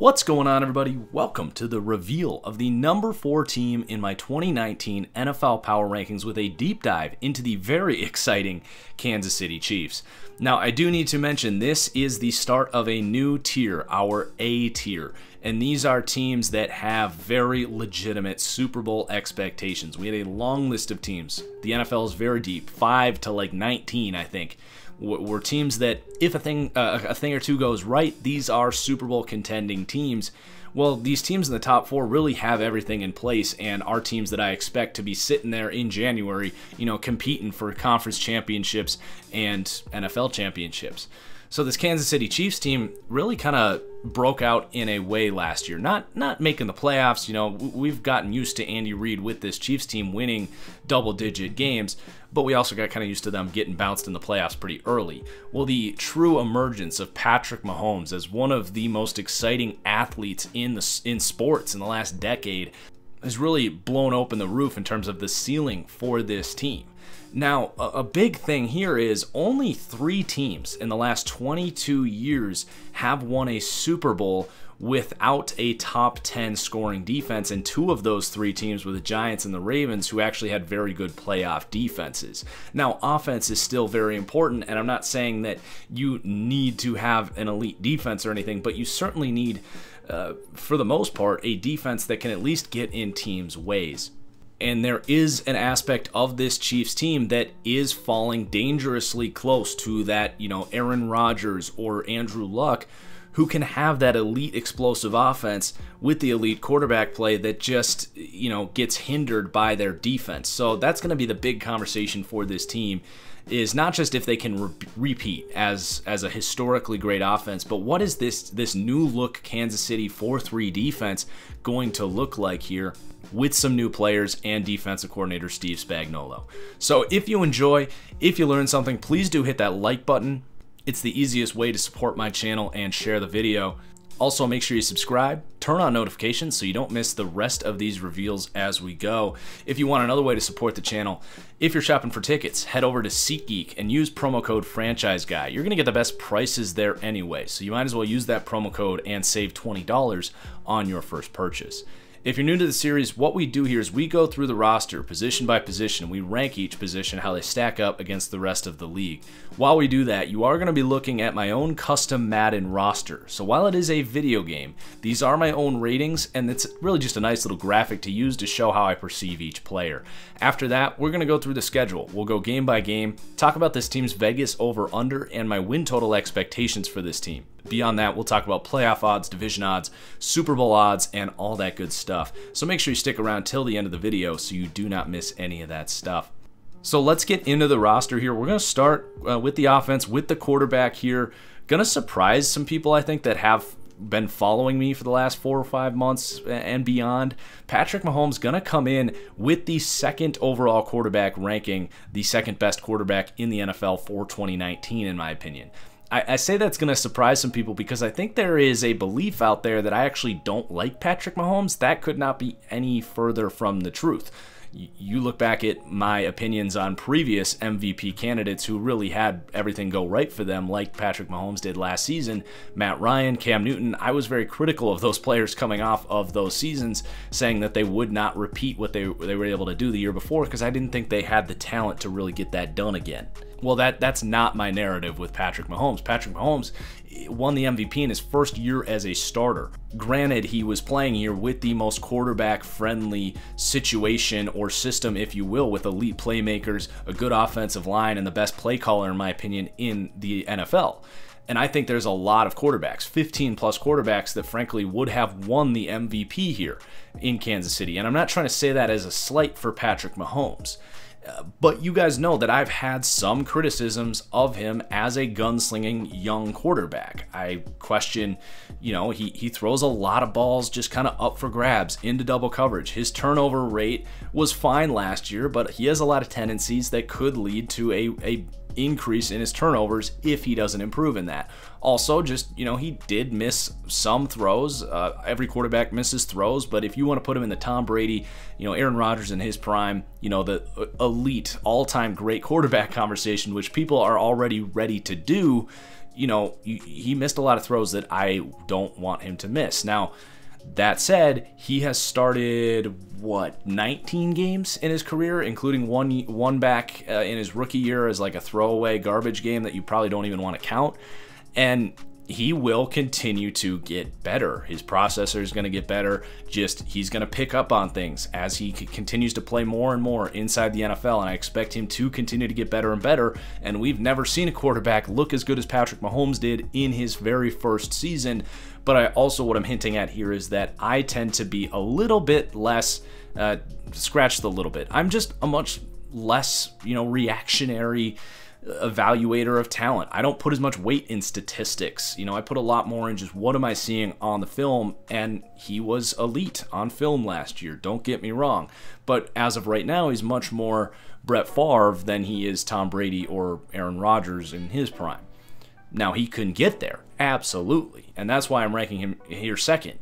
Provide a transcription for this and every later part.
What's going on, everybody? Welcome to the reveal of the number 4 team in my 2019 NFL Power Rankings with a deep dive into the very exciting Kansas City Chiefs. Now, I do need to mention this is the start of a new tier, our A tier, and these are teams that have very legitimate Super Bowl expectations. We had a long list of teams. The NFL is very deep, 5 to like 19, I think. Were teams that, if a thing or two goes right, these are Super Bowl contending teams. Well, these teams in the top 4 really have everything in place and are teams that I expect to be sitting there in January, competing for conference championships and NFL championships. So this Kansas City Chiefs team really kind of broke out in a way last year. Not making the playoffs. We've gotten used to Andy Reid with this Chiefs team winning double-digit games, but we also got kind of used to them getting bounced in the playoffs pretty early. Well, the true emergence of Patrick Mahomes as one of the most exciting athletes in sports in the last decade has really blown open the roof in terms of the ceiling for this team. Now, a big thing here is only 3 teams in the last 22 years have won a Super Bowl without a top 10 scoring defense, and 2 of those 3 teams were the Giants and the Ravens, who actually had very good playoff defenses. Now, offense is still very important, and I'm not saying that you need to have an elite defense or anything, but you certainly need, for the most part, a defense that can at least get in teams' ways. And there is an aspect of this Chiefs team that is falling dangerously close to that, Aaron Rodgers or Andrew Luck, who can have that elite explosive offense with the elite quarterback play that just, gets hindered by their defense. So that's going to be the big conversation for this team, is not just if they can repeat as a historically great offense, but what is this new look Kansas City 4-3 defense going to look like here with some new players and defensive coordinator Steve Spagnuolo. So if you enjoy, if you learn something, please do hit that like button. It's the easiest way to support my channel and share the video. Also, make sure you subscribe, turn on notifications so you don't miss the rest of these reveals as we go. If you want another way to support the channel, if you're shopping for tickets, head over to SeatGeek and use promo code ThatFranchiseGuy. You're going to get the best prices there anyway, so you might as well use that promo code and save $20 on your first purchase. If you're new to the series, what we do here is we go through the roster position by position. We rank each position, how they stack up against the rest of the league. While we do that, you are going to be looking at my own custom Madden roster. So while it is a video game, these are my own ratings, and it's really just a nice little graphic to use to show how I perceive each player. After that, we're going to go through the schedule. We'll go game by game, talk about this team's Vegas over-under, and my win total expectations for this team. Beyond that, we'll talk about playoff odds, division odds, Super Bowl odds, and all that good stuff. So make sure you stick around till the end of the video so you do not miss any of that stuff. So let's get into the roster here. We're going to start with the offense, with the quarterback here. Going to surprise some people, I think, that have been following me for the last 4 or 5 months and beyond. Patrick Mahomes going to come in with the 2nd overall quarterback ranking, the 2nd best quarterback in the NFL for 2019, in my opinion. I say that's going to surprise some people because I think there is a belief out there that I actually don't like Patrick Mahomes. That could not be any further from the truth. You look back at my opinions on previous MVP candidates who really had everything go right for them, like Patrick Mahomes did last season. Matt Ryan, Cam Newton, I was very critical of those players coming off of those seasons, saying that they would not repeat what they were able to do the year before because I didn't think they had the talent to really get that done again. Well, that's not my narrative with Patrick Mahomes. Patrick Mahomes won the MVP in his first year as a starter. Granted, he was playing here with the most quarterback-friendly situation or system, if you will, with elite playmakers, a good offensive line, and the best play caller, in my opinion, in the NFL. And I think there's a lot of quarterbacks, 15-plus quarterbacks, that frankly would have won the MVP here in Kansas City. And I'm not trying to say that as a slight for Patrick Mahomes. But you guys know that I've had some criticisms of him as a gunslinging young quarterback. I question, he throws a lot of balls just kind of up for grabs into double coverage. His turnover rate was fine last year, but he has a lot of tendencies that could lead to a increase in his turnovers if he doesn't improve in that. Also, just, he did miss some throws. Every quarterback misses throws, but if you want to put him in the Tom Brady, Aaron Rodgers in his prime, the elite all-time great quarterback conversation, which people are already ready to do, you know, he missed a lot of throws that I don't want him to miss. Now, that said, he has started, 19 games in his career, including one back in his rookie year as like a throwaway garbage game that you probably don't even want to count. And he will continue to get better. His processor is going to get better. He's going to pick up on things as he continues to play more and more inside the NFL, and I expect him to continue to get better and better. And we've never seen a quarterback look as good as Patrick Mahomes did in his very first season. But what I'm hinting at here is that I tend to be a little bit less, scratch the little bit. I'm just a much less, reactionary evaluator of talent. I don't put as much weight in statistics. I put a lot more in just what am I seeing on the film, and he was elite on film last year, don't get me wrong. But as of right now, he's much more Brett Favre than he is Tom Brady or Aaron Rodgers in his prime. Now, he couldn't get there, absolutely, and that's why I'm ranking him here second.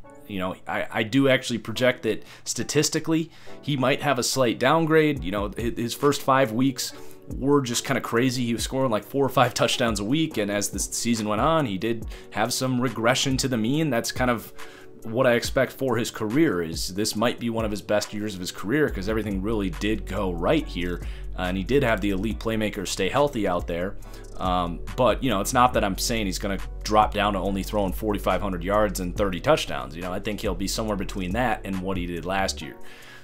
I do actually project that statistically, he might have a slight downgrade. His first 5 weeks were just kind of crazy. He was scoring like 4 or 5 touchdowns a week, and as the season went on, he did have some regression to the mean. That's kind of what I expect for his career. Is this might be one of his best years of his career because everything really did go right here, and he did have the elite playmakers stay healthy out there. But it's not that I'm saying he's going to drop down to only throwing 4,500 yards and 30 touchdowns. I think he'll be somewhere between that and what he did last year.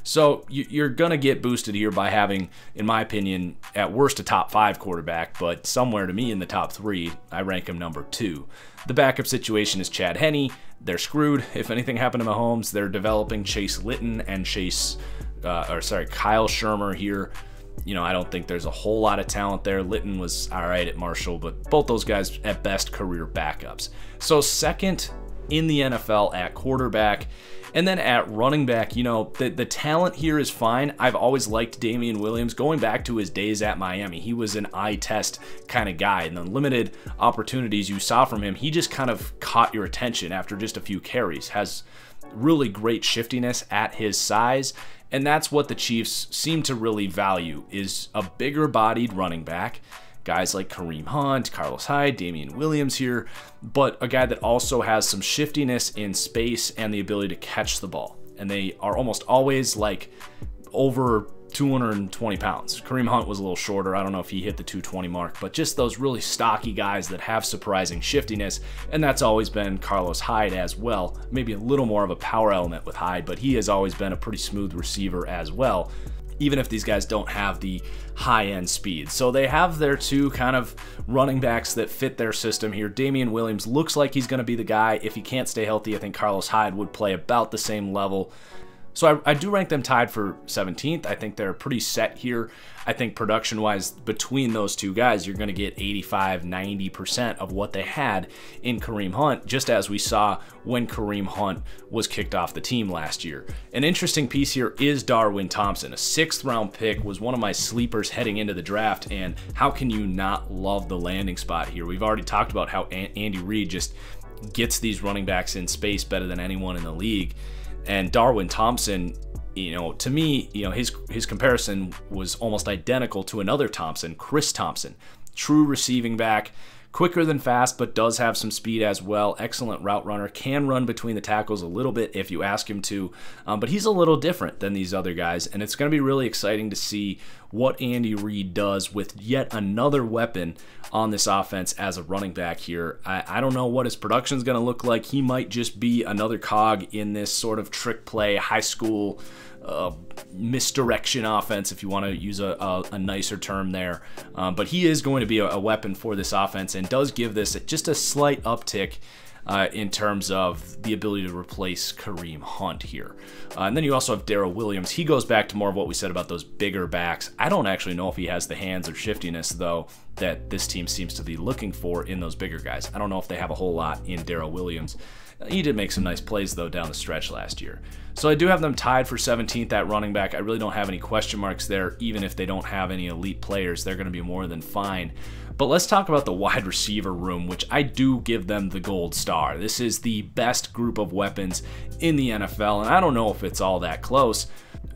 So you're going to get boosted here by having, in my opinion, at worst a top 5 quarterback, but somewhere to me in the top 3, I rank him number 2. The backup situation is Chad Henne. They're screwed. If anything happened to Mahomes, they're developing Chase Litton and Kyle Shermer here. I don't think there's a whole lot of talent there. Litton was all right at Marshall, but both those guys at best career backups. So second in the NFL at quarterback. And then at running back, the talent here is fine. I've always liked Damian Williams going back to his days at Miami. He was an eye test kind of guy, and the limited opportunities you saw from him, he just kind of caught your attention after just a few carries. Has really great shiftiness at his size, and that's what the Chiefs seem to really value, is a bigger bodied running back. Guys like Kareem Hunt, Carlos Hyde, Damien Williams here, but a guy that also has some shiftiness in space and the ability to catch the ball. And they are almost always like over 220 pounds. Kareem Hunt was a little shorter. I don't know if he hit the 220 mark, but just those really stocky guys that have surprising shiftiness, and that's always been Carlos Hyde as well. Maybe a little more of a power element with Hyde, but he has always been a pretty smooth receiver as well, even if these guys don't have the high-end speed. So they have their 2 kind of running backs that fit their system here. Damian Williams looks like he's going to be the guy. If he can't stay healthy, I think Carlos Hyde would play about the same level. So I do rank them tied for 17th. I think they're pretty set here. I think production-wise, between those 2 guys, you're going to get 85-90% of what they had in Kareem Hunt, just as we saw when Kareem Hunt was kicked off the team last year. An interesting piece here is Darwin Thompson. A 6th-round pick, was one of my sleepers heading into the draft, and how can you not love the landing spot here? We've already talked about how Andy Reid just gets these running backs in space better than anyone in the league. And Darwin Thompson, to me, his comparison was almost identical to another Thompson, Chris Thompson. True receiving back, quicker than fast, but does have some speed as well. Excellent route runner, can run between the tackles a little bit if you ask him to, but he's a little different than these other guys, and it's going to be really exciting to see what Andy Reid does with yet another weapon on this offense as a running back here. I don't know what his production is going to look like. He might just be another cog in this sort of trick play, high school misdirection offense, if you want to use a nicer term there. But he is going to be a weapon for this offense and does give this just a slight uptick in terms of the ability to replace Kareem Hunt here. And then you also have Darryl Williams. He goes back to more of what we said about those bigger backs. I don't actually know if he has the hands or shiftiness, though, that this team seems to be looking for in those bigger guys. I don't know if they have a whole lot in Darryl Williams. He did make some nice plays, though, down the stretch last year. So I do have them tied for 17th at running back. I really don't have any question marks there. Even if they don't have any elite players, they're going to be more than fine. But let's talk about the wide receiver room, which I do give them the gold star. This is the best group of weapons in the NFL, and I don't know if it's all that close.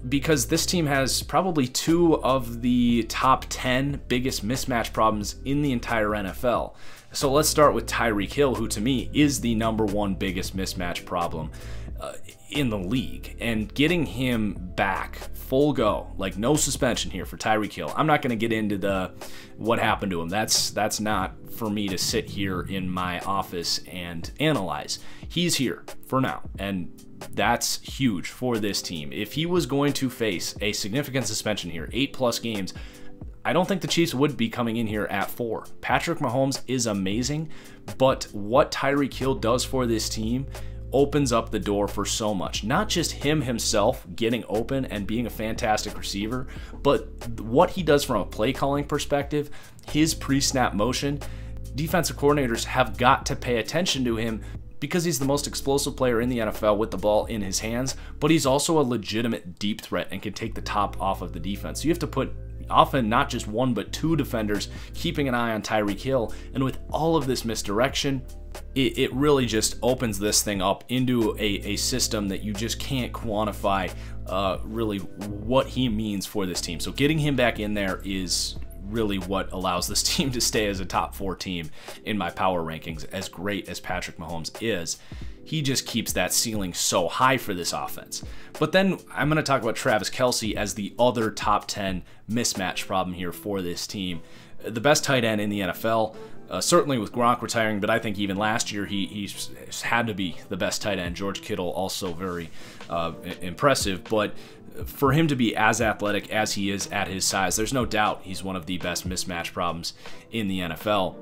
because this team has probably 2 of the top 10 biggest mismatch problems in the entire NFL. So let's start with Tyreke Hill, who to me is the #1 biggest mismatch problem in the league. And getting him back full go, like no suspension here for Tyreke Hill. I'm not going to get into what happened to him. That's not for me to sit here in my office and analyze. He's here for now, and that's huge for this team. If he was going to face a significant suspension here, 8+ games, I don't think the Chiefs would be coming in here at 4. Patrick Mahomes is amazing, but what Tyreke Hill does for this team opens up the door for so much. Not just him himself getting open and being a fantastic receiver, but what he does from a play calling perspective, his pre-snap motion. Defensive coordinators have got to pay attention to him because he's the most explosive player in the NFL with the ball in his hands, but he's also a legitimate deep threat and can take the top off of the defense. So you have to put often not just 1 but 2 defenders keeping an eye on Tyreke Hill, and with all of this misdirection, it really just opens this thing up into a system that you just can't quantify really what he means for this team. So getting him back in there is really what allows this team to stay as a top 4 team in my power rankings. As great as Patrick Mahomes is, he just keeps that ceiling so high for this offense. But then I'm going to talk about Travis Kelce as the other top 10 mismatch problem here for this team. The best tight end in the NFL, certainly with Gronk retiring, but I think even last year he's had to be the best tight end. George Kittle also very impressive, but for him to be as athletic as he is at his size, there's no doubt he's one of the best mismatch problems in the NFL.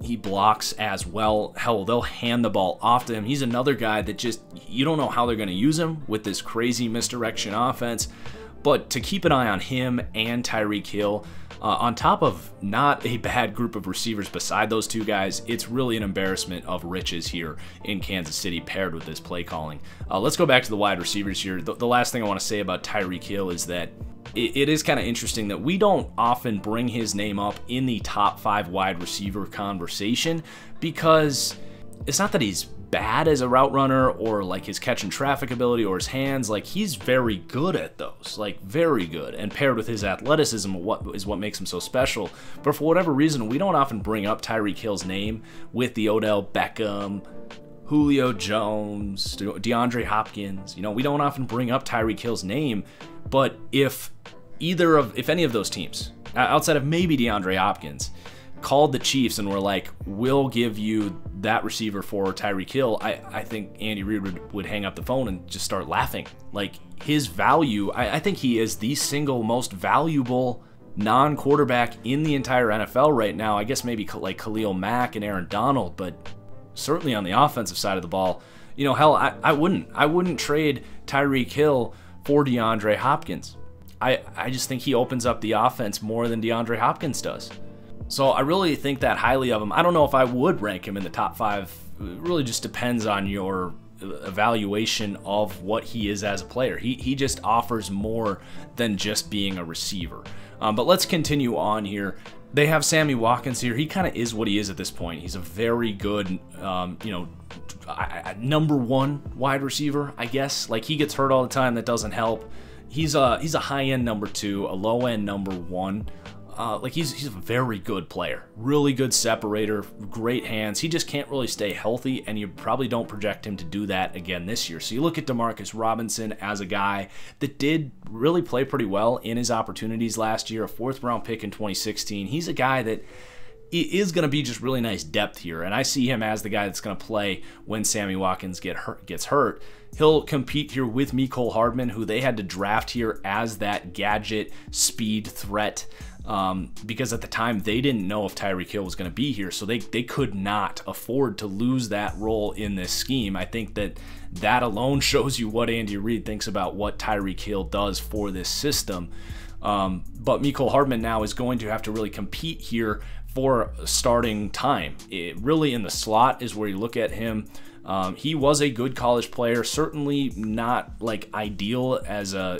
He blocks as well. Hell, they'll hand the ball off to him. He's another guy that just, you don't know how they're going to use him with this crazy misdirection offense. But to keep an eye on him and Tyreke Hill, on top of not a bad group of receivers beside those 2 guys, it's really an embarrassment of riches here in Kansas City paired with this play calling. Let's go back to the wide receivers here. The last thing I want to say about Tyreke Hill is that it is kind of interesting that we don't often bring his name up in the top 5 wide receiver conversation, because it's not that he's bad as a route runner or like his catch and traffic ability or his hands. Like, he's very good at those, like very good, and paired with his athleticism, what makes him so special. But for whatever reason, we don't often bring up Tyreke Hill's name with the Odell Beckham, Julio Jones, DeAndre Hopkins. You know, we don't often bring up Tyreke Hill's name. But if any of those teams, outside of maybe DeAndre Hopkins, called the Chiefs and were like, we'll give you that receiver for Tyreke Hill, I think Andy Reid would hang up the phone and just start laughing. Like, his value, I think he is the single most valuable non-quarterback in the entire NFL right now. I guess maybe like Khalil Mack and Aaron Donald, but certainly on the offensive side of the ball, you know, hell, I wouldn't trade Tyreke Hill for DeAndre Hopkins. I just think he opens up the offense more than DeAndre Hopkins does. So I really think that highly of him. I don't know if I would rank him in the top 5. It really just depends on your evaluation of what he is as a player. He just offers more than just being a receiver. But let's continue on here. They have Sammy Watkins here. He kind of is what he is at this point. He's a very good, #1 wide receiver, I guess. Like, he gets hurt all the time. That doesn't help. He's a high-end #2, a low-end #1. He's a very good player, really good separator, great hands. He just can't really stay healthy, and you probably don't project him to do that again this year. So you look at Demarcus Robinson as a guy that did really play pretty well in his opportunities last year, a 4th-round pick in 2016. He's a guy that is going to be just really nice depth here, and I see him as the guy that's going to play when Sammy Watkins gets hurt. He'll compete here with Mecole Hardman, who they had to draft here as that gadget speed threat, because at the time they didn't know if Tyreke Hill was going to be here, so they could not afford to lose that role in this scheme. I think that alone shows you what Andy Reid thinks about what Tyreke Hill does for this system. But Mecole Hardman now is going to have to really compete here for starting time. Really in the slot is where you look at him. He was a good college player, certainly not like ideal as a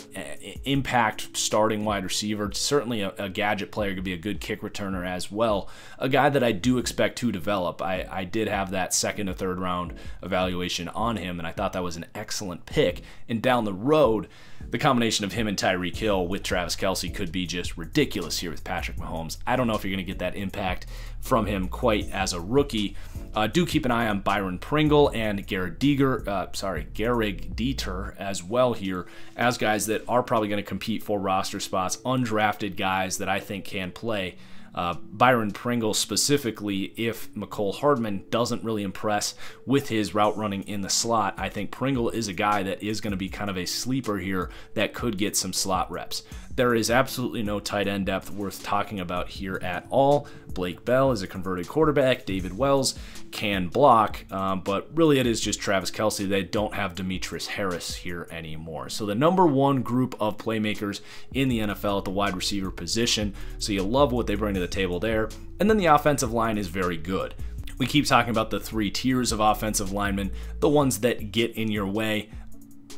impact starting wide receiver. Certainly a gadget player, could be a good kick returner as well. A guy that I do expect to develop. I did have that 2nd or 3rd round evaluation on him, and I thought that was an excellent pick. And down the road, the combination of him and Tyreke Hill with Travis Kelce could be just ridiculous here with Patrick Mahomes. I don't know if you're going to get that impact from him quite as a rookie. Do keep an eye on Byron Pringle and Garrig Dieter as well here as guys that are probably going to compete for roster spots, undrafted guys that I think can play. Byron Pringle specifically, if Mecole Hardman doesn't really impress with his route running in the slot, I think Pringle is a guy that is going to be kind of a sleeper here that could get some slot reps. There is absolutely no tight end depth worth talking about here at all. Blake Bell is a converted quarterback. David Wells can block, but really it is just Travis Kelce. They don't have Demetrius Harris here anymore. So the number one group of playmakers in the NFL at the wide receiver position. So you love what they bring to the table there. And then the offensive line is very good. We keep talking about the three tiers of offensive linemen, the ones that get in your way,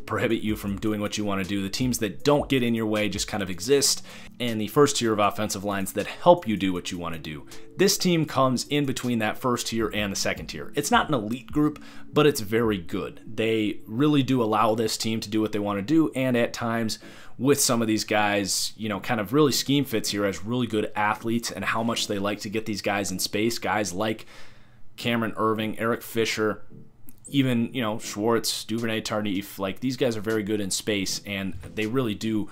prohibit you from doing what you want to do. The teams that don't get in your way just kind of exist, and the first tier of offensive lines that help you do what you want to do. This team comes in between that first tier and the second tier. It's not an elite group, but it's very good. They really do allow this team to do what they want to do, and at times with some of these guys, you know, kind of really scheme fits here as really good athletes and how much they like to get these guys in space. Guys like Cameron Irving, Eric Fisher, even, you know, Schwartz, Duvernay Tardif, like these guys are very good in space, and they really do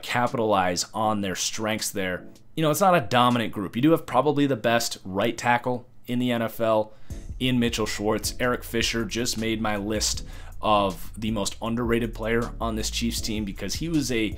capitalize on their strengths there. You know, it's not a dominant group. You do have probably the best right tackle in the NFL in Mitchell Schwartz. Eric Fisher just made my list of the most underrated player on this Chiefs team because he was a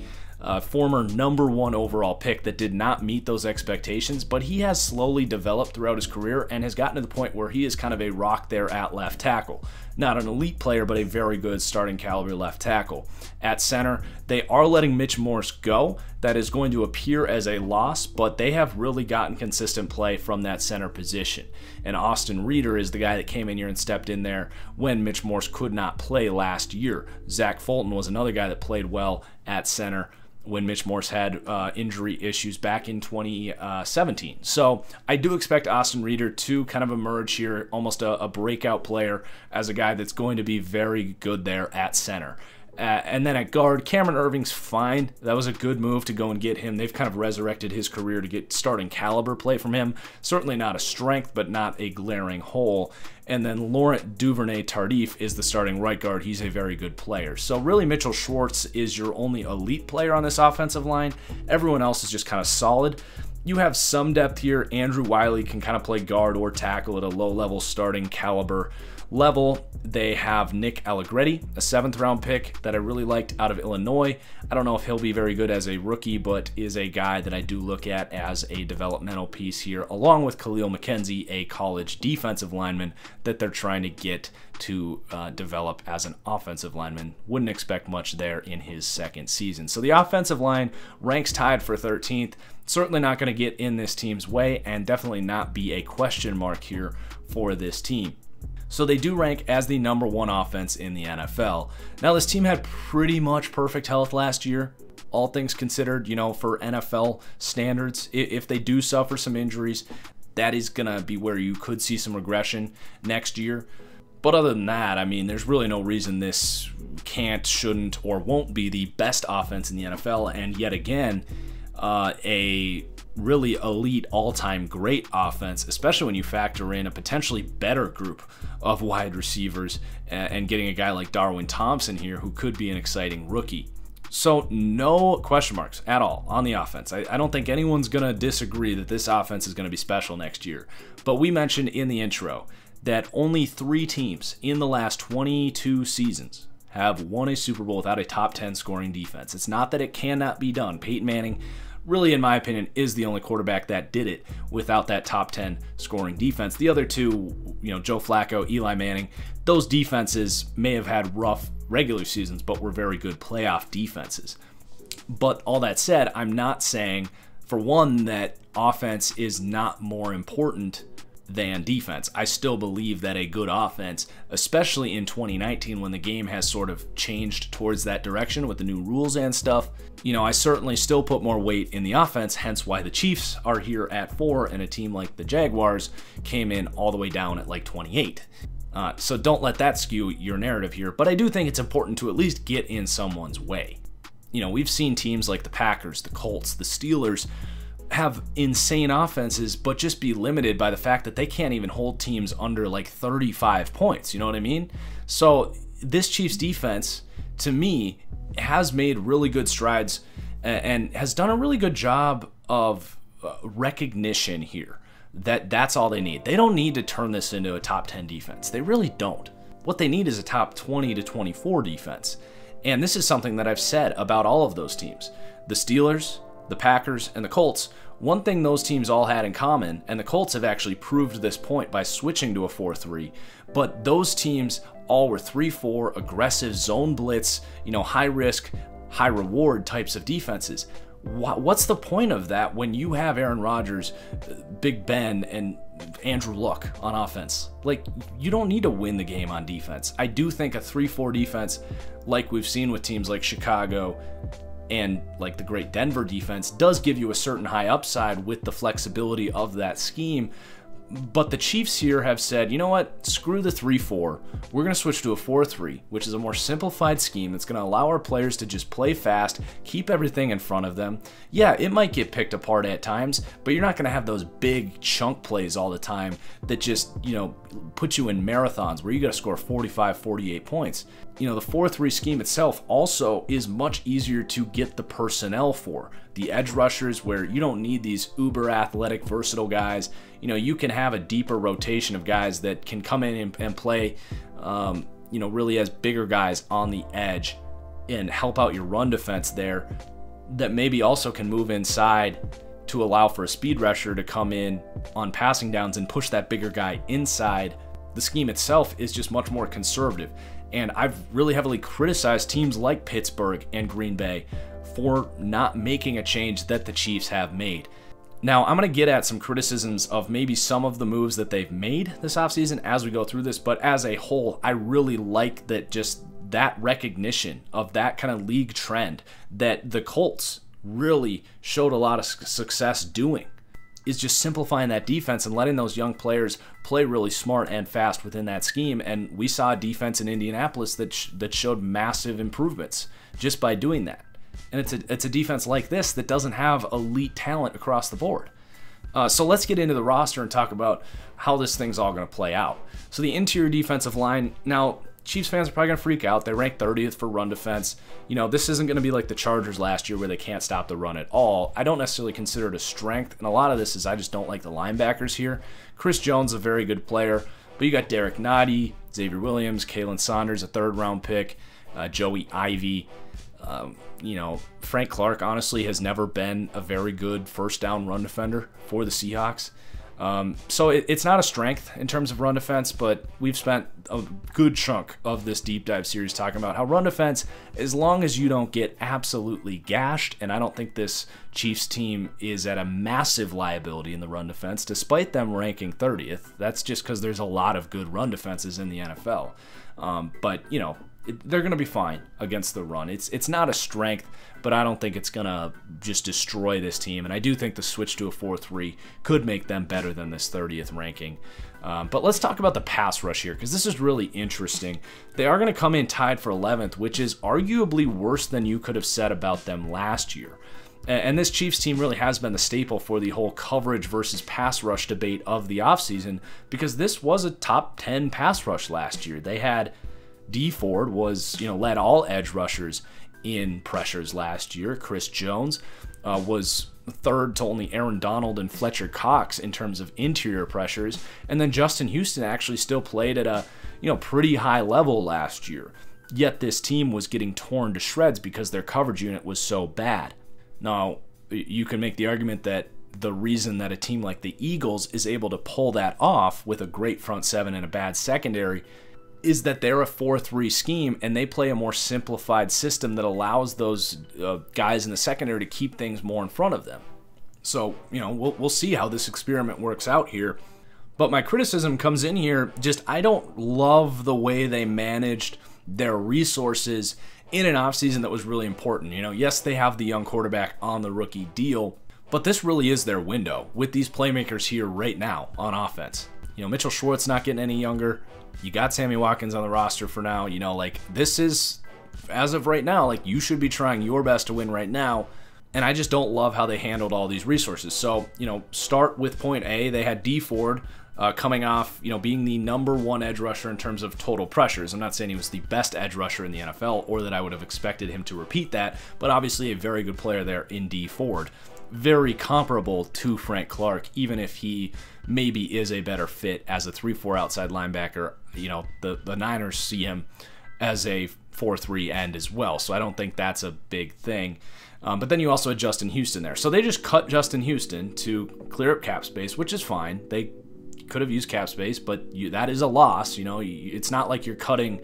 former #1 overall pick that did not meet those expectations, but he has slowly developed throughout his career and has gotten to the point where he is kind of a rock there at left tackle. Not an elite player, but a very good starting caliber left tackle. At center, they are letting Mitch Morse go. That is going to appear as a loss, but they have really gotten consistent play from that center position. And Austin Reeder is the guy that came in here and stepped in there when Mitch Morse could not play last year. Zach Fulton was another guy that played well at center when Mitch Morse had injury issues back in 2017. So I do expect Austin Reeder to kind of emerge here, almost a breakout player, as a guy that's going to be very good there at center. And then at guard, Cameron Irving's fine. That was a good move to go and get him. They've kind of resurrected his career to get starting caliber play from him. Certainly not a strength, but not a glaring hole. And then Laurent Duvernay-Tardif is the starting right guard. He's a very good player. So really Mitchell Schwartz is your only elite player on this offensive line. Everyone else is just kind of solid. You have some depth here. Andrew Wiley can kind of play guard or tackle at a low-level starting caliber level. They have Nick Allegretti, a 7th-round pick that I really liked out of Illinois. I don't know if he'll be very good as a rookie, but is a guy that I do look at as a developmental piece here, along with Khalil McKenzie, a college defensive lineman that they're trying to get to develop as an offensive lineman. Wouldn't expect much there in his second season. So the offensive line ranks tied for 13th. Certainly not going to get in this team's way, and definitely not be a question mark here for this team. So they do rank as the #1 offense in the NFL. Now this team had pretty much perfect health last year, all things considered, you know, for NFL standards. If they do suffer some injuries, that is going to be where you could see some regression next year. But other than that, I mean, there's really no reason this can't, shouldn't, or won't be the best offense in the NFL. And yet again, a really elite all-time great offense, especially when you factor in a potentially better group of wide receivers and getting a guy like Darwin Thompson here who could be an exciting rookie. So no question marks at all on the offense. I don't think anyone's going to disagree that this offense is going to be special next year. But we mentioned in the intro that only 3 teams in the last 22 seasons have won a Super Bowl without a top 10 scoring defense. It's not that it cannot be done. Peyton Manning, really, in my opinion, is the only quarterback that did it without that top 10 scoring defense. The other two, you know, Joe Flacco, Eli Manning, those defenses may have had rough regular seasons, but were very good playoff defenses. But all that said, I'm not saying, for one, that offense is not more important than defense. I still believe that a good offense, especially in 2019 when the game has sort of changed towards that direction with the new rules and stuff, you know, I certainly still put more weight in the offense, hence why the Chiefs are here at 4 and a team like the Jaguars came in all the way down at like 28. So don't let that skew your narrative here, but I do think it's important to at least get in someone's way. You know, we've seen teams like the Packers, the Colts, the Steelers have insane offenses, but just be limited by the fact that they can't even hold teams under like 35 points. You know what I mean? So this Chiefs defense, to me, has made really good strides and has done a really good job of recognition here. That's all they need. They don't need to turn this into a top 10 defense. They really don't. What they need is a top 20 to 24 defense. And this is something that I've said about all of those teams. The Steelers, the Packers, and the Colts, one thing those teams all had in common, and the Colts have actually proved this point by switching to a 4-3, but those teams all were 3-4, aggressive, zone blitz, you know, high risk, high reward types of defenses. What's the point of that when you have Aaron Rodgers, Big Ben, and Andrew Luck on offense? Like, you don't need to win the game on defense. I do think a 3-4 defense, like we've seen with teams like Chicago and like the great Denver defense, does give you a certain high upside with the flexibility of that scheme. But the Chiefs here have said, you know what, screw the 3-4. We're going to switch to a 4-3, which is a more simplified scheme that's going to allow our players to just play fast, keep everything in front of them. Yeah, it might get picked apart at times, but you're not going to have those big chunk plays all the time that just, you know, put you in marathons where you got to score 45, 48 points. You know, the 4-3 scheme itself also is much easier to get the personnel for. The edge rushers, where you don't need these uber athletic, versatile guys. You know, you can have a deeper rotation of guys that can come in and play, you know, really as bigger guys on the edge and help out your run defense there, that maybe also can move inside to allow for a speed rusher to come in on passing downs and push that bigger guy inside. The scheme itself is just much more conservative. And I've really heavily criticized teams like Pittsburgh and Green Bay for not making a change that the Chiefs have made. Now, I'm going to get at some criticisms of maybe some of the moves that they've made this offseason as we go through this, but as a whole, I really like that, just that recognition of that kind of league trend that the Colts really showed a lot of success doing, is just simplifying that defense and letting those young players play really smart and fast within that scheme. And we saw a defense in Indianapolis that showed massive improvements just by doing that. And it's a defense like this that doesn't have elite talent across the board. So let's get into the roster and talk about how this thing's all going to play out. So the interior defensive line, now Chiefs fans are probably going to freak out. They rank 30th for run defense. You know, this isn't going to be like the Chargers last year where they can't stop the run at all. I don't necessarily consider it a strength, and a lot of this is I just don't like the linebackers here. Chris Jones is a very good player, but you got Derek Nottie, Xavier Williams, Kalen Saunders, a third-round pick, Joey Ivey. You know, Frank Clark honestly has never been a very good first down run defender for the Seahawks. So it's not a strength in terms of run defense, but we've spent a good chunk of this deep dive series talking about how run defense, as long as you don't get absolutely gashed, and I don't think this Chiefs team is at a massive liability in the run defense, despite them ranking 30th. That's just because there's a lot of good run defenses in the NFL. But, you know, they're going to be fine against the run. It's not a strength, but I don't think it's going to just destroy this team. And I do think the switch to a 4-3 could make them better than this 30th ranking. But let's talk about the pass rush here, because this is really interesting. They are going to come in tied for 11th, which is arguably worse than you could have said about them last year. And this Chiefs team really has been the staple for the whole coverage versus pass rush debate of the offseason, because this was a top 10 pass rush last year. They had D Ford was, you know, led all edge rushers in pressures last year. Chris Jones was third to only Aaron Donald and Fletcher Cox in terms of interior pressures. And then Justin Houston actually still played at a, you know, pretty high level last year. Yet this team was getting torn to shreds because their coverage unit was so bad. Now, you can make the argument that the reason that a team like the Eagles is able to pull that off with a great front seven and a bad secondary is that they're a 4-3 scheme and they play a more simplified system that allows those guys in the secondary to keep things more in front of them. So, you know, we'll see how this experiment works out here. But my criticism comes in here, just I don't love the way they managed their resources in an offseason that was really important. You know, yes, they have the young quarterback on the rookie deal, but this really is their window with these playmakers here right now on offense. You know, Mitchell Schwartz not getting any younger. You got Sammy Watkins on the roster for now. You know, like, this is as of right now, like, you should be trying your best to win right now. And I just don't love how they handled all these resources. So, start with point A. They had D Ford coming off, being the #1 edge rusher in terms of total pressures. I'm not saying he was the best edge rusher in the NFL or that I would have expected him to repeat that, but obviously a very good player there in D Ford. Very comparable to Frank Clark, even if he maybe is a better fit as a 3-4 outside linebacker. The Niners see him as a 4-3 end as well, so I don't think that's a big thing. But then you also had Justin Houston there. So they just cut Justin Houston to clear up cap space, which is fine. They could have used cap space, but that is a loss. It's not like you're cutting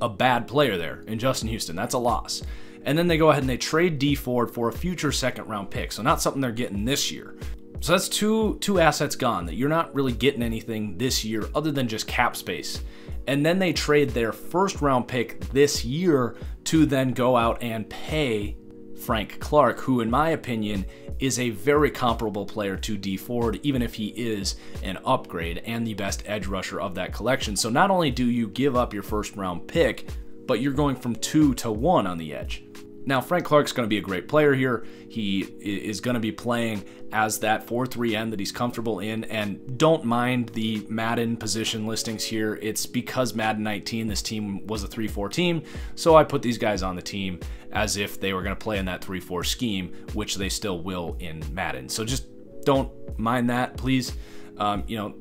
a bad player there in Justin Houston. That's a loss. And then they go ahead and they trade D Ford for a future second-round pick. So not something they're getting this year. So that's two assets gone that you're not really getting anything this year other than just cap space. And then they trade their first-round pick this year to then go out and pay Frank Clark, who in my opinion is a very comparable player to D Ford, even if he is an upgrade and the best edge rusher of that collection. So not only do you give up your first-round pick, but you're going from 2 to 1 on the edge. Now, Frank Clark's going to be a great player here. He is going to be playing as that 4-3 end that he's comfortable in, and don't mind the Madden position listings here. It's because Madden 19, this team was a 3-4 team, so I put these guys on the team as if they were going to play in that 3-4 scheme, which they still will in Madden. So just don't mind that, please.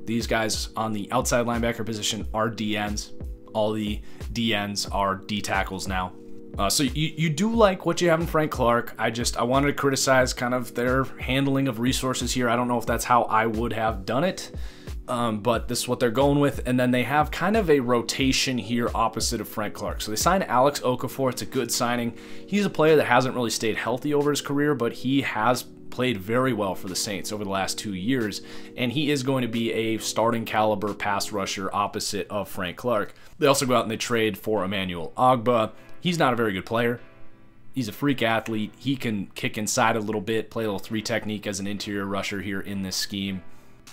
These guys on the outside linebacker position are DNs. All the DNs are D tackles now. So you do like what you have in Frank Clark. I wanted to criticize kind of their handling of resources here. I don't know if that's how I would have done it, but this is what they're going with. And then they have kind of a rotation here opposite of Frank Clark. So they signed Alex Okafor. It's a good signing. He's a player that hasn't really stayed healthy over his career, but he has played very well for the Saints over the last 2 years, and he is going to be a starting caliber pass rusher opposite of Frank Clark. They also go out and they trade for Emmanuel Ogbah. He's not a very good player. He's a freak athlete. He can kick inside a little bit, play a little 3 technique as an interior rusher here in this scheme.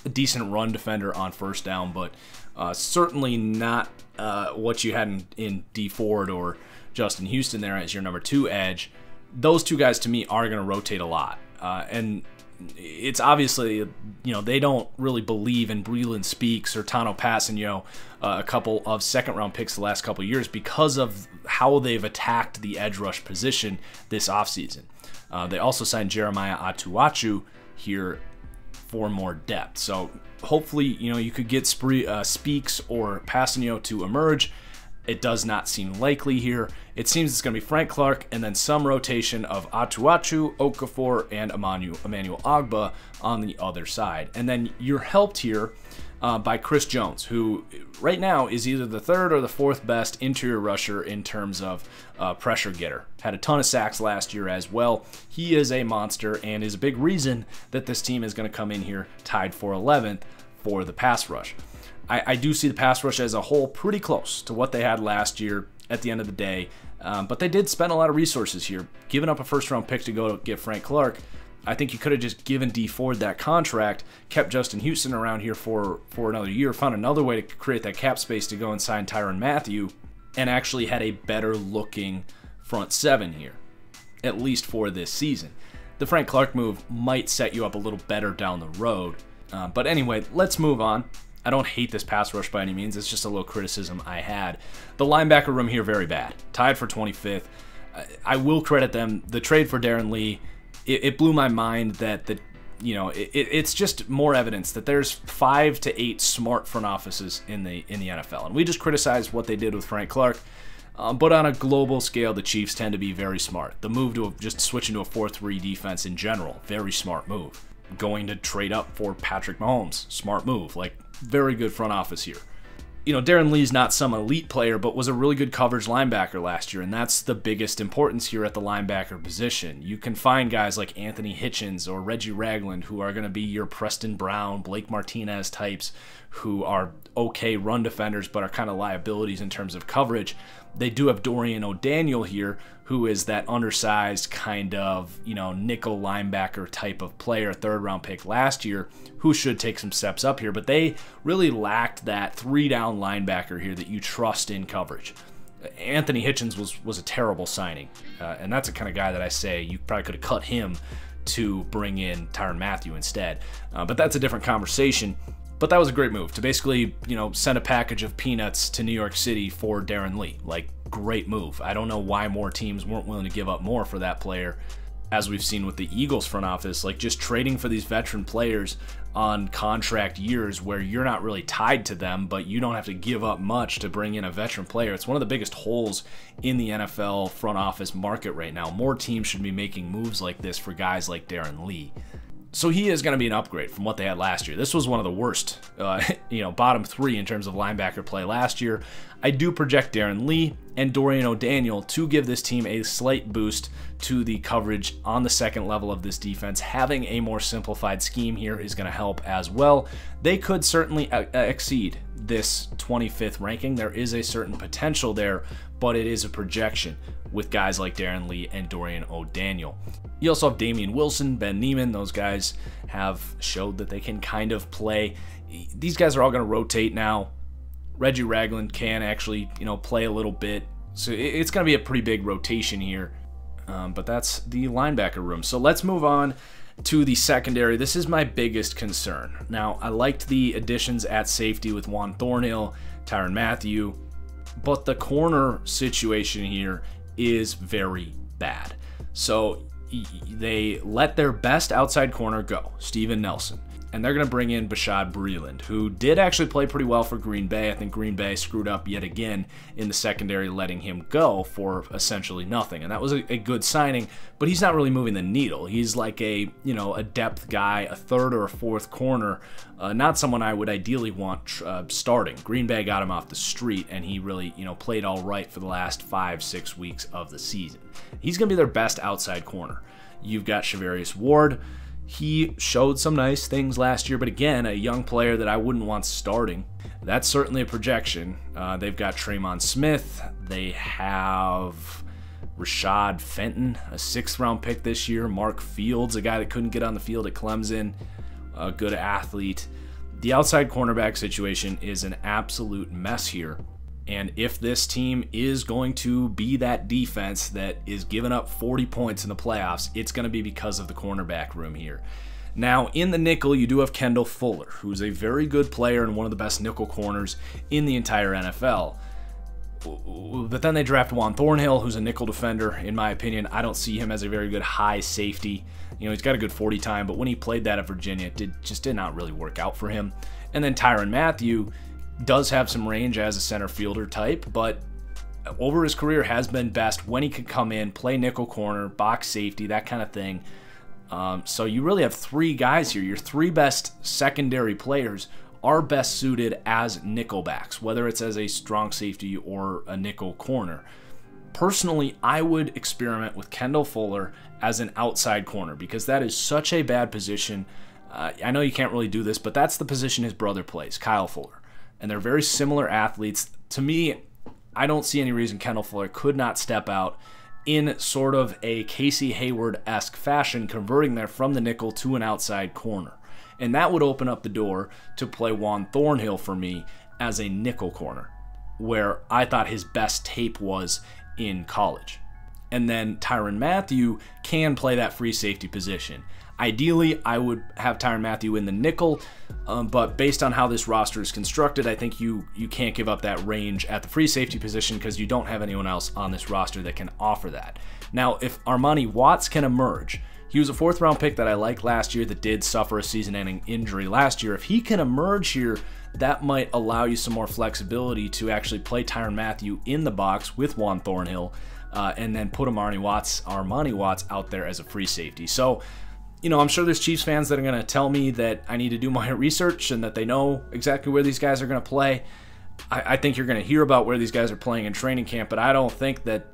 A decent run defender on first down, but certainly not what you had in D Ford or Justin Houston there as your #2 edge. Those two guys to me are going to rotate a lot. And it's obviously, they don't really believe in Breeland Speaks or Tano Passanio, a couple of second-round picks the last couple of years because of how they've attacked the edge rush position this offseason. They also signed Jeremiah Atuachu here for more depth. So hopefully, you could get Speaks or Passanio to emerge. It does not seem likely here. It seems it's going to be Frank Clark and then some rotation of Atuachu, Okafor, and Emmanuel Ogbah on the other side. And then you're helped here by Chris Jones, who right now is either the 3rd or the 4th best interior rusher in terms of pressure getter. Had a ton of sacks last year as well. He is a monster and is a big reason that this team is going to come in here tied for 11th for the pass rush. I do see the pass rush as a whole pretty close to what they had last year at the end of the day, but they did spend a lot of resources here. Giving up a first-round pick to go get Frank Clark, I think you could have just given D Ford that contract, kept Justin Houston around here for another year, found another way to create that cap space to go and sign Tyrann Mathieu, and actually had a better-looking front 7 here, at least for this season. The Frank Clark move might set you up a little better down the road, but anyway, let's move on. I don't hate this pass rush by any means. It's just a little criticism I had. The linebacker room here, very bad. Tied for 25th. I will credit them. The trade for Darren Lee, it blew my mind that it's just more evidence that there's 5 to 8 smart front offices in the NFL. And we just criticized what they did with Frank Clark. But on a global scale, the Chiefs tend to be very smart. The move to just switch into a 4-3 defense in general, very smart move. Going to trade up for Patrick Mahomes, smart move. Like, very good front office here. Darren Lee's not some elite player, but was a really good coverage linebacker last year, and that's the biggest importance here at the linebacker position. You can find guys like Anthony Hitchens or Reggie Ragland who are going to be your Preston Brown, Blake Martinez types who are okay run defenders but are kind of liabilities in terms of coverage. They do have Dorian O'Daniel here, who is that undersized kind of, nickel linebacker type of player, 3rd-round pick last year, who should take some steps up here. But they really lacked that 3-down linebacker here that you trust in coverage. Anthony Hitchens was a terrible signing, and that's the kind of guy that I say you probably could have cut him to bring in Tyrann Mathieu instead. But that's a different conversation. But that was a great move to basically, send a package of peanuts to New York City for Darren Lee. Like, great move. I don't know why more teams weren't willing to give up more for that player, as we've seen with the Eagles front office. Like, just trading for these veteran players on contract years where you're not really tied to them, but you don't have to give up much to bring in a veteran player. It's one of the biggest holes in the NFL front office market right now. More teams should be making moves like this for guys like Darren Lee. So he is going to be an upgrade from what they had last year. This was one of the worst, bottom three in terms of linebacker play last year. I do project Darren Lee and Dorian O'Daniel to give this team a slight boost to the coverage on the second level of this defense. Having a more simplified scheme here is going to help as well. They could certainly exceed this 25th ranking. There is a certain potential there, but it is a projection with guys like Darren Lee and Dorian O'Daniel. You also have Damian Wilson, Ben Neiman. Those guys have showed that they can kind of play. These guys are all going to rotate now. Reggie Ragland can actually, play a little bit. So it's going to be a pretty big rotation here. But that's the linebacker room. So let's move on to the secondary. This is my biggest concern. Now, I liked the additions at safety with Juan Thornhill, Tyrann Mathieu, but the corner situation here is very bad. So they let their best outside corner go, Steven Nelson, and they're going to bring in Bashaud Breeland, who did actually play pretty well for Green Bay. I think Green Bay screwed up yet again in the secondary, letting him go for essentially nothing, and that was a good signing, but he's not really moving the needle. He's like a depth guy, a third or a fourth corner, not someone I would ideally want starting. Green Bay got him off the street, and he really played all right for the last 5-6 weeks of the season. He's going to be their best outside corner. You've got Charvarius Ward. He showed some nice things last year, but again, a young player that I wouldn't want starting. That's certainly a projection. They've got Tremon Smith. They have Rashad Fenton, a 6th-round pick this year. Mark Fields, a guy that couldn't get on the field at Clemson, a good athlete. The outside cornerback situation is an absolute mess here. And if this team is going to be that defense that is giving up 40 points in the playoffs, it's going to be because of the cornerback room here. Now, in the nickel, you do have Kendall Fuller, who's a very good player and one of the best nickel corners in the entire NFL. But then they draft Juan Thornhill, who's a nickel defender. In my opinion, I don't see him as a very good high safety. He's got a good 40 time, but when he played that at Virginia, it just did not really work out for him. And then Tyrann Mathieu does have some range as a center fielder type, but over his career has been best when he could come in, play nickel corner, box safety, that kind of thing. So you really have 3 guys here. Your 3 best secondary players are best suited as nickelbacks, whether it's as a strong safety or a nickel corner. Personally, I would experiment with Kendall Fuller as an outside corner because that is such a bad position. I know you can't really do this, but that's the position his brother plays, Kyle Fuller. And they're very similar athletes. To me, I don't see any reason Kendall Fuller could not step out in sort of a Casey Hayward-esque fashion, converting there from the nickel to an outside corner. And that would open up the door to play Juan Thornhill for me as a nickel corner, where I thought his best tape was in college. And then Tyrann Mathieu can play that free safety position. Ideally, I would have Tyrann Mathieu in the nickel, but based on how this roster is constructed, I think you can't give up that range at the free safety position because you don't have anyone else on this roster that can offer that. Now, if Armani Watts can emerge, he was a 4th-round pick that I liked last year that did suffer a season-ending injury last year. If he can emerge here, that might allow you some more flexibility to actually play Tyrann Mathieu in the box with Juan Thornhill, and then put Armani Watts out there as a free safety. So, I'm sure there's Chiefs fans that are going to tell me that I need to do my research and that they know exactly where these guys are going to play. I think you're going to hear about where these guys are playing in training camp, but I don't think that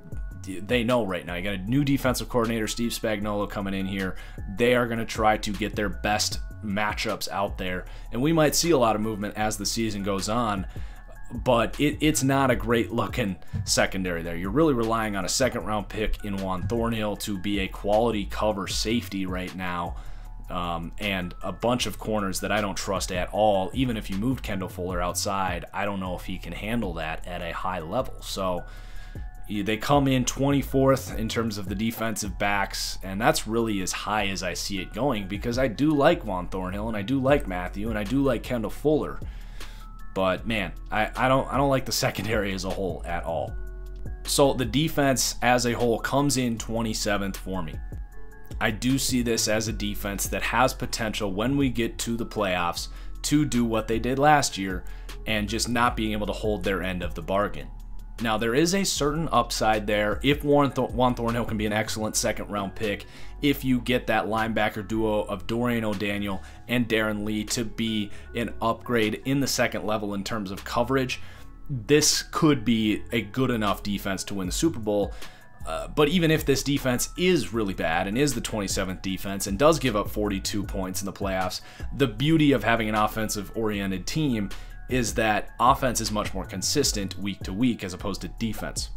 they know right now. You got a new defensive coordinator, Steve Spagnuolo, coming in here. They are going to try to get their best matchups out there, and we might see a lot of movement as the season goes on. But it's not a great-looking secondary there. You're really relying on a 2nd-round pick in Juan Thornhill to be a quality cover safety right now, and a bunch of corners that I don't trust at all. Even if you moved Kendall Fuller outside, I don't know if he can handle that at a high level. So They come in 24th in terms of the defensive backs, and that's really as high as I see it going, because I do like Von Thornhill, and I do like Matthew, and I do like Kendall Fuller. But man, I don't like the secondary as a whole at all. So the defense as a whole comes in 27th for me. I do see this as a defense that has potential when we get to the playoffs to do what they did last year and just not being able to hold their end of the bargain. Now, there is a certain upside there if Juan Thornhill can be an excellent second-round pick, if you get that linebacker duo of Dorian O'Daniel and Darren Lee to be an upgrade in the second level in terms of coverage. This could be a good enough defense to win the Super Bowl. But even if this defense is really bad and is the 27th defense and does give up 42 points in the playoffs, the beauty of having an offensive-oriented team is that offense is much more consistent week to week as opposed to defense.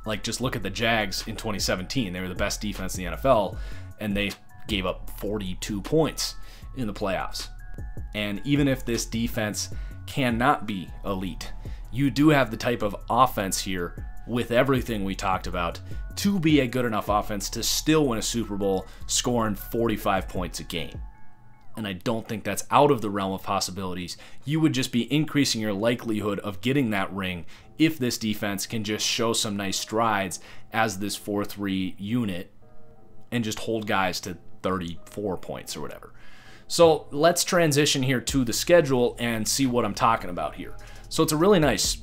Like, just look at the Jags in 2017. They were the best defense in the NFL, and they gave up 42 points in the playoffs. And even if this defense cannot be elite, you do have the type of offense here with everything we talked about to be a good enough offense to still win a Super Bowl scoring 45 points a game. And I don't think that's out of the realm of possibilities. You would just be increasing your likelihood of getting that ring if this defense can just show some nice strides as this 4-3 unit and just hold guys to 34 points or whatever. So let's transition here to the schedule and see what I'm talking about here. So it's a really nice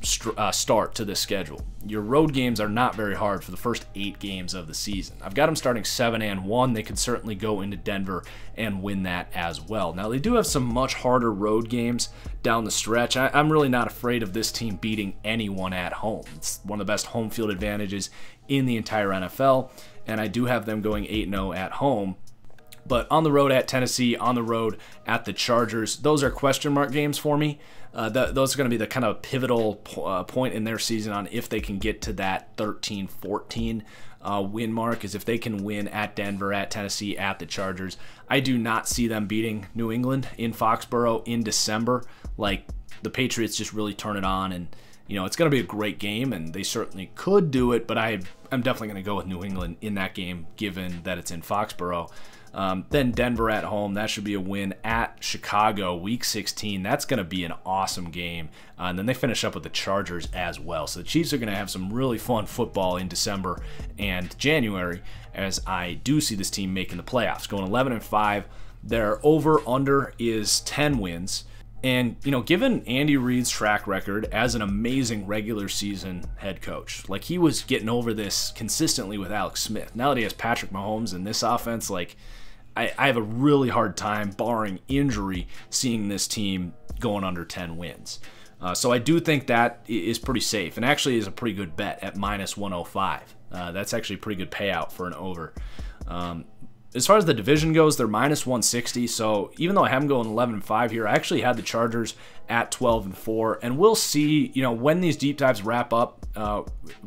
start to this schedule. Your road games are not very hard for the first 8 games of the season. I've got them starting 7-1. They could certainly go into Denver and win that as well. Now, they do have some much harder road games down the stretch. I'm really not afraid of this team beating anyone at home. It's one of the best home field advantages in the entire NFL, and I do have them going 8-0 at home. But on the road at Tennessee, on the road at the Chargers, those are question mark games for me. Those are going to be the kind of pivotal point in their season on if they can get to that 13-14 win mark, is if they can win at Denver, at Tennessee, at the Chargers. I do not see them beating New England in Foxborough in December. Like, the Patriots just really turn it on, and it's going to be a great game, and they certainly could do it, but I'm definitely going to go with New England in that game, given that it's in Foxborough. Then Denver at home, that should be a win. At Chicago, Week 16, that's going to be an awesome game. And then they finish up with the Chargers as well. So the Chiefs are going to have some really fun football in December and January, as I do see this team making the playoffs, going 11-5. Their over-under is 10 wins. And, given Andy Reid's track record as an amazing regular season head coach, like, he was getting over this consistently with Alex Smith. Now that he has Patrick Mahomes in this offense, like, I have a really hard time, barring injury, seeing this team going under 10 wins. So I do think that is pretty safe, and actually is a pretty good bet at -105. That's actually a pretty good payout for an over. As far as the division goes, they're -160. So even though I have them going 11-5 here, I actually had the Chargers at 12-4. And we'll see, when these deep dives wrap up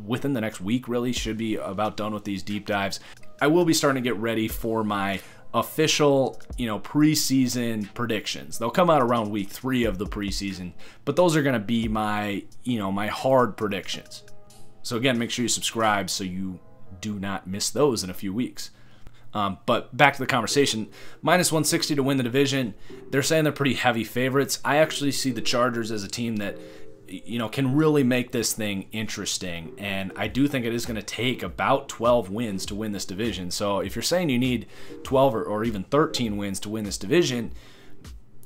within the next week, really should be about done with these deep dives. I will be starting to get ready for my official, preseason predictions. They'll come out around week 3 of the preseason, but those are going to be my, my hard predictions. So again, make sure you subscribe so you do not miss those in a few weeks. But back to the conversation, -160 to win the division. They're saying they're pretty heavy favorites. I actually see the Chargers as a team that, can really make this thing interesting. And I do think it is going to take about 12 wins to win this division. So if you're saying you need 12 or even 13 wins to win this division,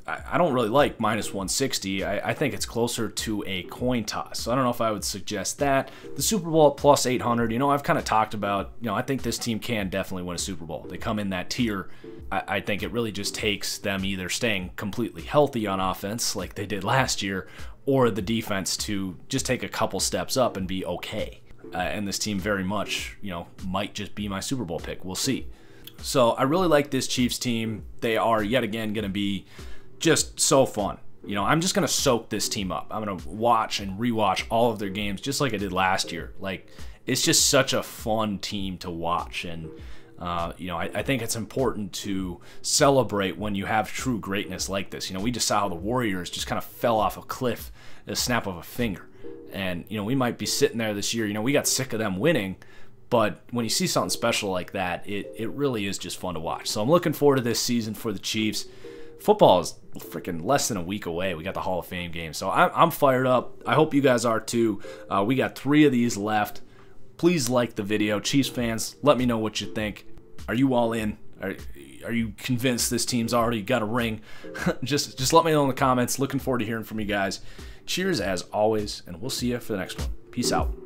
I don't really like -160. I think it's closer to a coin toss. So I don't know if I would suggest that. The Super Bowl at +800, I've kind of talked about, I think this team can definitely win a Super Bowl. They come in that tier. I think it really just takes them either staying completely healthy on offense like they did last year, or the defense to just take a couple steps up and be okay. And this team very much, might just be my Super Bowl pick. We'll see. So I really like this Chiefs team. They are yet again going to be just so fun. I'm just going to soak this team up. I'm going to watch and rewatch all of their games just like I did last year. Like, it's just such a fun team to watch. And, I think it's important to celebrate when you have true greatness like this. We just saw how the Warriors just kind of fell off a cliff at the snap of a finger. And, you know, we might be sitting there this year. You know, we got sick of them winning. But when you see something special like that, it really is just fun to watch. So I'm looking forward to this season for the Chiefs. Football is freaking less than a week away. We got the Hall of Fame game. So I'm fired up. I hope you guys are too. We got 3 of these left. Please like the video. Chiefs fans, let me know what you think. Are you all in? Are you convinced this team's already got a ring? just let me know in the comments. Looking forward to hearing from you guys. Cheers as always, and we'll see you for the next one. Peace out.